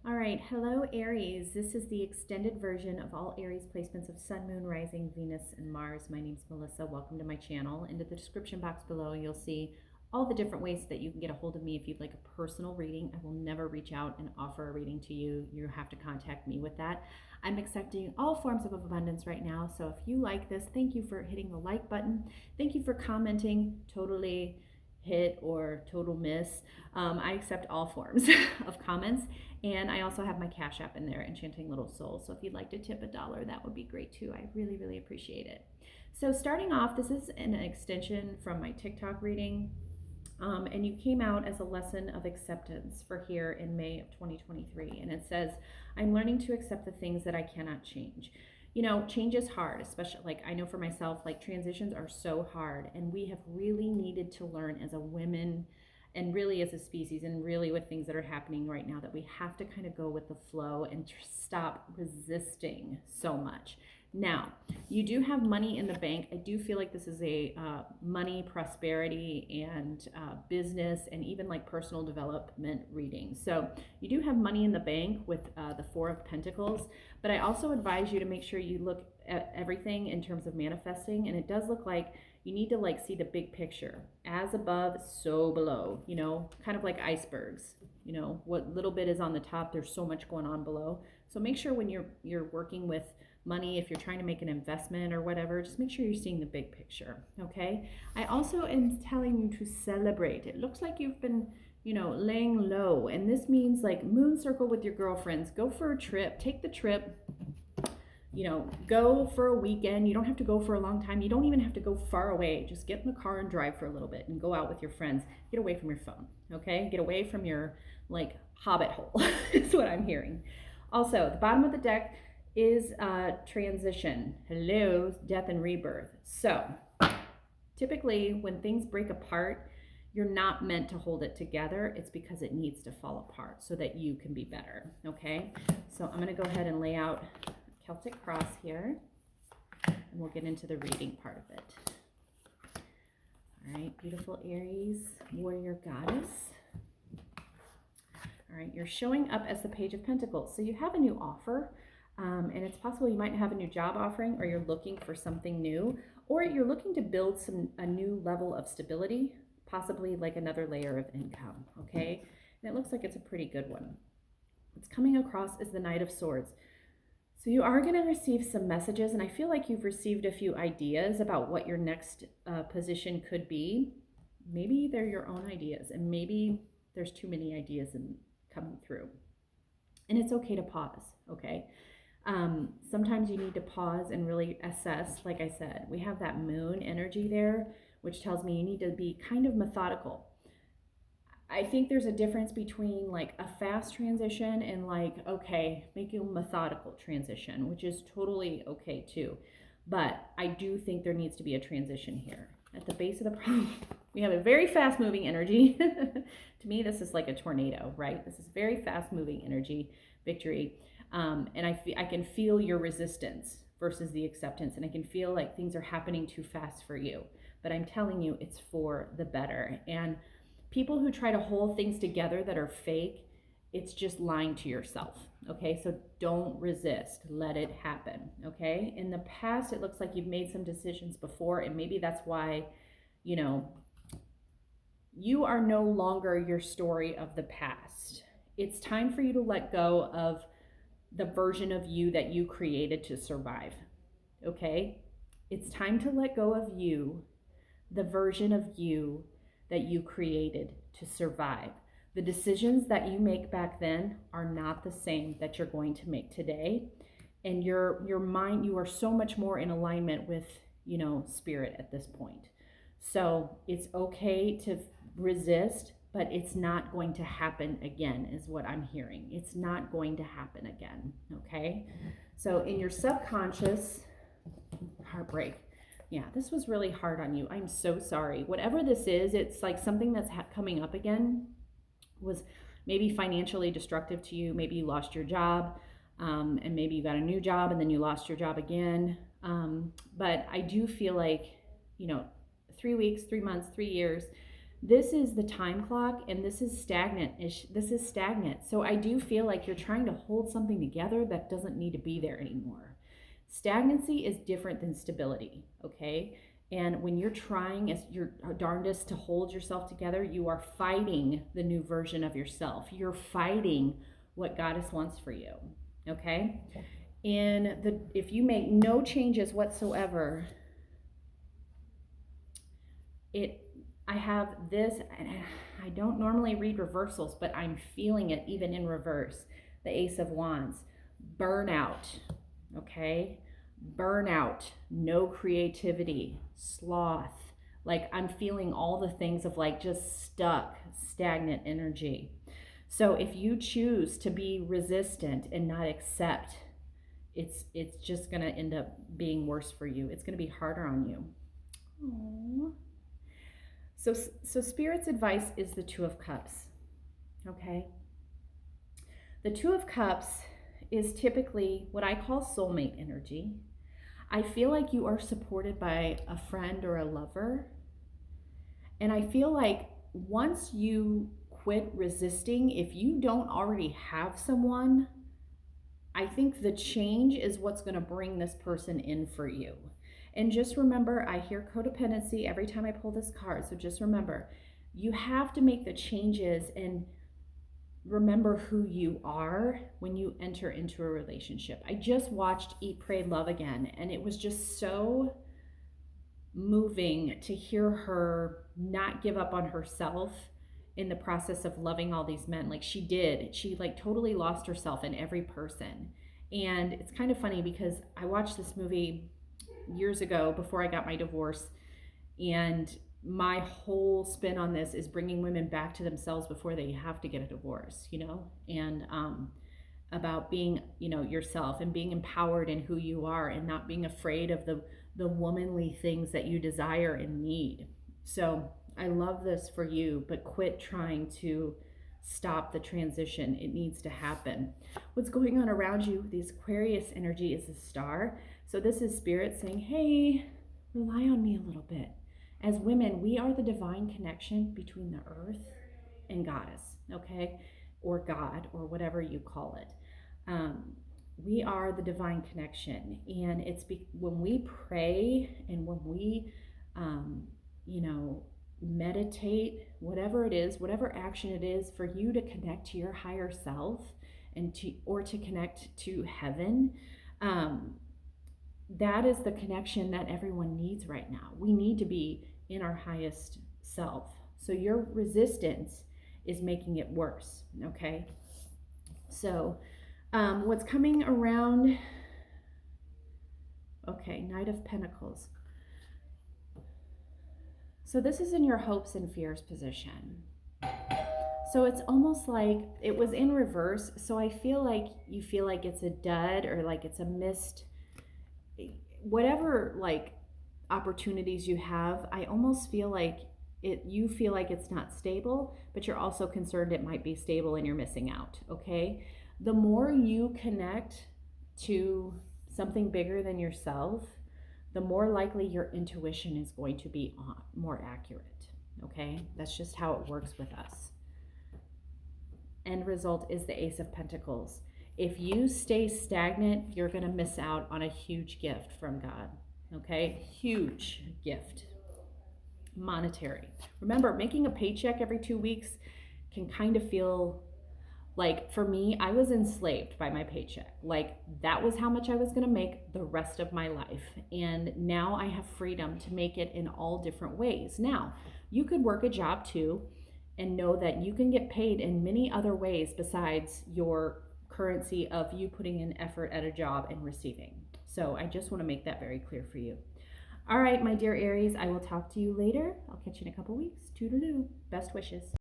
All right, hello Aries. This is the extended version of all Aries placements of Sun, Moon, Rising, Venus, and Mars. My name's Melissa. Welcome to my channel. In the description box below, you'll see all the different ways that you can get a hold of me if you'd like a personal reading. I will never reach out and offer a reading to you. You have to contact me with that. I'm accepting all forms of abundance right now. So if you like this, thank you for hitting the like button. Thank you for commenting. Totally hit or total miss. I accept all forms of comments. And I also have my Cash App in there, Enchanting Little Soul. So if you'd like to tip $1, that would be great too. I really, really appreciate it. So starting off, this is an extension from my TikTok reading. And you came out as a lesson of acceptance for here in May of 2023. And it says, I'm learning to accept the things that I cannot change. You know, change is hard, especially like I know for myself, like transitions are so hard. And we have really needed to learn as a women and really as a species and really with things that are happening right now that we have to kind of go with the flow and stop resisting so much. Now, you do have money in the bank. I do feel like this is a money, prosperity, and business, and even like personal development reading. So you do have money in the bank with the Four of Pentacles, but I also advise you to make sure you look at everything in terms of manifesting, and it does look like you need to like see the big picture. As above, so below, you know, kind of like icebergs. You know, what little bit is on the top, there's so much going on below. So make sure when you're working with money, if you're trying to make an investment or whatever, just make sure you're seeing the big picture, okay? I also am telling you to celebrate. It looks like you've been, you know, laying low, and this means like moon circle with your girlfriends, go for a trip, take the trip, you know, go for a weekend. You don't have to go for a long time. You don't even have to go far away. Just get in the car and drive for a little bit and go out with your friends. Get away from your phone, okay? Get away from your like hobbit hole is what I'm hearing. Also, the bottom of the deck is transition. Hello, death and rebirth. So typically when things break apart, you're not meant to hold it together. It's because it needs to fall apart so that you can be better, okay? So I'm gonna go ahead and lay out a Celtic cross here, and we'll get into the reading part of it. All right, beautiful Aries, warrior goddess. All right, you're showing up as the Page of Pentacles. So you have a new offer. And it's possible you might have a new job offering, or you're looking for something new, or you're looking to build a new level of stability, possibly like another layer of income, okay? And it looks like it's a pretty good one. What's coming across is the Knight of Swords. So you are going to receive some messages, and I feel like you've received a few ideas about what your next position could be. Maybe they're your own ideas, and maybe there's too many ideas coming through. And it's okay to pause, okay? Sometimes you need to pause and really assess. Like I said, we have that moon energy there, which tells me you need to be kind of methodical. I think there's a difference between like a fast transition and like, okay, making a methodical transition, which is totally okay too. But I do think there needs to be a transition here. At the base of the problem, we have a very fast moving energy. To me, this is like a tornado, right? This is very fast moving energy, victory. And I can feel your resistance versus the acceptance. And I can feel like things are happening too fast for you. But I'm telling you, it's for the better. And people who try to hold things together that are fake, it's just lying to yourself. Okay, so don't resist. Let it happen. Okay, in the past, it looks like you've made some decisions before, and maybe that's why, you know, you are no longer your story of the past. It's time for you to let go of the version of you that you created to survive. Okay? It's time to let go of you, the version of you that you created to survive. The decisions that you make back then are not the same that you're going to make today. And your mind, you are so much more in alignment with, you know, spirit at this point. So it's okay to resist, but it's not going to happen again, is what I'm hearing. It's not going to happen again, okay? So in your subconscious, heartbreak. Yeah, this was really hard on you. I'm so sorry. Whatever this is, it's like something that's coming up again was maybe financially destructive to you. Maybe you lost your job, and maybe you got a new job and then you lost your job again. But I do feel like, you know, 3 weeks, 3 months, 3 years, This is the time clock, and this is stagnant. This is stagnant. So I do feel like you're trying to hold something together that doesn't need to be there anymore. Stagnancy is different than stability, okay? And when you're trying as your darndest to hold yourself together, you are fighting the new version of yourself. You're fighting what Goddess wants for you, okay? And if you make no changes whatsoever, I have this, and I don't normally read reversals, but I'm feeling it even in reverse. The Ace of Wands, burnout, okay? Burnout, no creativity, sloth. Like I'm feeling all the things of like just stuck, stagnant energy. So if you choose to be resistant and not accept, it's just going to end up being worse for you. It's going to be harder on you. Aww. So Spirit's advice is the Two of Cups, okay? The Two of Cups is typically what I call soulmate energy. I feel like you are supported by a friend or a lover. And I feel like once you quit resisting, if you don't already have someone, I think the change is what's going to bring this person in for you. And just remember, I hear codependency every time I pull this card. So just remember, you have to make the changes and remember who you are when you enter into a relationship. I just watched Eat, Pray, Love again, and it was just so moving to hear her not give up on herself in the process of loving all these men. Like she did. She like totally lost herself in every person. And it's kind of funny because I watched this movie years ago before I got my divorce, and my whole spin on this is bringing women back to themselves before they have to get a divorce, you know, and about being, you know, yourself and being empowered in who you are and not being afraid of the womanly things that you desire and need. So I love this for you, but quit trying to stop the transition. It needs to happen. What's going on around you, this Aquarius energy, is a star. So this is Spirit saying, hey, rely on me a little bit. As women, we are the divine connection between the earth and Goddess, okay? Or God, or whatever you call it. We are the divine connection. And it's when we pray and when we, you know, meditate, whatever it is, whatever action it is for you to connect to your higher self and to connect to heaven, that is the connection that everyone needs right now. We need to be in our highest self. So your resistance is making it worse, okay? So what's coming around, okay, Knight of Pentacles. So this is in your hopes and fears position. So it's almost like it was in reverse. So I feel like you feel like it's a dud or like it's a missed, whatever like opportunities you have. I almost feel like you feel like it's not stable, but you're also concerned it might be stable and you're missing out, okay? The more you connect to something bigger than yourself, the more likely your intuition is going to be more accurate, okay? That's just how it works with us. End result is the Ace of Pentacles. If you stay stagnant, you're going to miss out on a huge gift from God, okay? Huge gift. Monetary. Remember, making a paycheck every 2 weeks can kind of feel like, for me, I was enslaved by my paycheck. Like, that was how much I was going to make the rest of my life. And now I have freedom to make it in all different ways. Now, you could work a job too and know that you can get paid in many other ways besides your currency of you putting in effort at a job and receiving. So I just want to make that very clear for you. All right, my dear Aries, I will talk to you later. I'll catch you in a couple weeks. Toodaloo. Best wishes.